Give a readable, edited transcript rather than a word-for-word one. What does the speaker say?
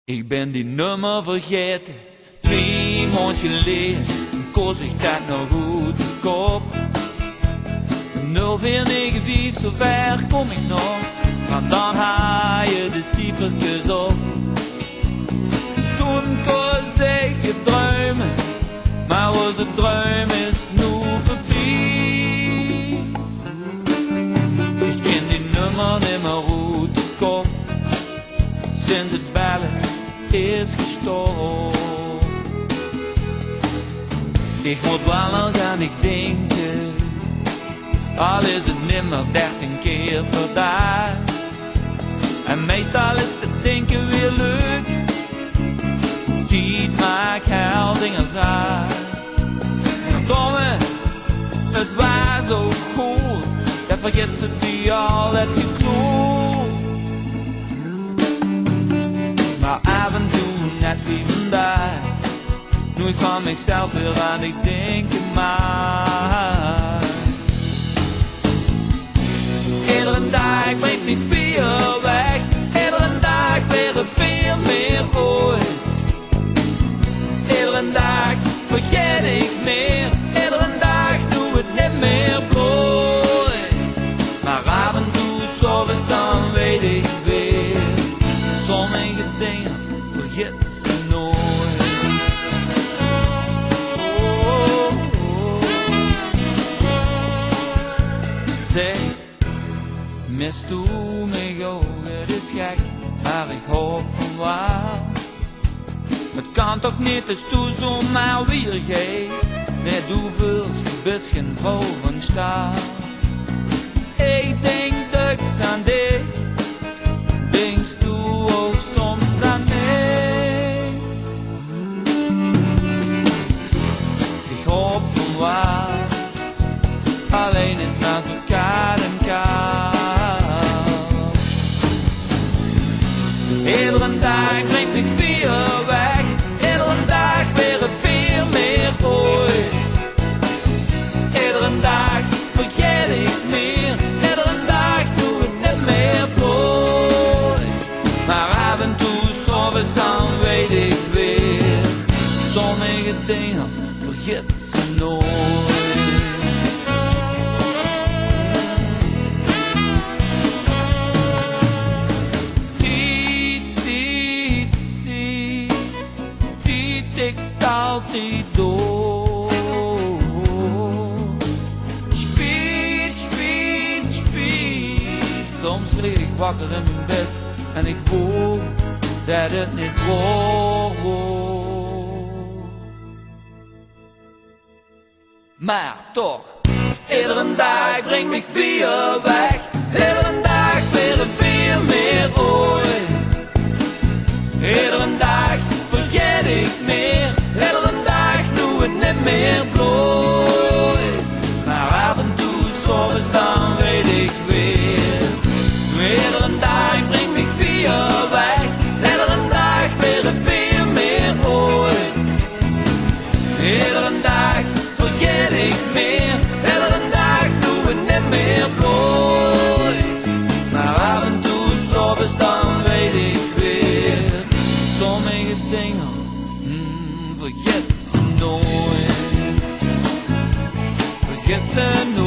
Ik ben die nummer vergeten, 2 maanden geleden, koos ik dat nog goed de kop. 0495, zo ver kom ik nog, want dan haal je de cijfertjes op. Toen koos ik je druimen, maar onze druim is nu voorbij. Ik ken die nummer niet meer goed de kop, sinds het bellen is gestopt. Ik moet wel nog aan ik denken, al is het nimmer 13 keer per dag. En meestal is het denken weer leuk, tijd maakt heel dingen aan. Verdomme, het was zo goed, dat vergeet ze die al het gekloed. Maar af en toe net wie vandaag, nu ik van mezelf weer aan ik denken maar. Iedere dag brengt me weer weg, iedere dag weer veel meer ooit. Iedere dag vergeet ik meer, iedere dag doe het niet meer plooit. Maar af en toe soms dan weet ik weer, sommige dingen vergeet ze nooit. Oh, oh. Zeg, mist u mij ook, het is gek, maar ik hoop van waar. Het kan toch niet, dus toe zomaar weer geeft, net hoeveel bisschen boven staat. Ik denk dus aan dit, denkst u ook soms aan mij? Ik hoop van waar, alleen is maar zo koud en koud. Iedere dag brengt me weer weg, iedere dag weer veel meer ooit. Iedere dag vergeet ik meer, iedere dag doe ik niet meer plooit. Maar af en toe soms dan weet ik weer, sommige dingen vergeet ze nooit. Tikt altijd door. Speed, speed, speed. Soms lig ik wakker in mijn bed en ik hoop dat het niet wordt. Maar toch, iedere dag brengt me weer weg, iedere dag weer veel meer ooit. Iedere dag vergeet ik meer, iedere dag doe het niet meer plooit. Maar af en toe soms dan weet ik weer, iedere dag brengt me weer weg, iedere dag weer veel meer ooit. Iedere dag vergeet ik meer, iedere dag doe het niet meer plooit. Maar af en toe soms dan weet ik weer, sommige dingen vergeet ze nooit, vergeet ze nooit.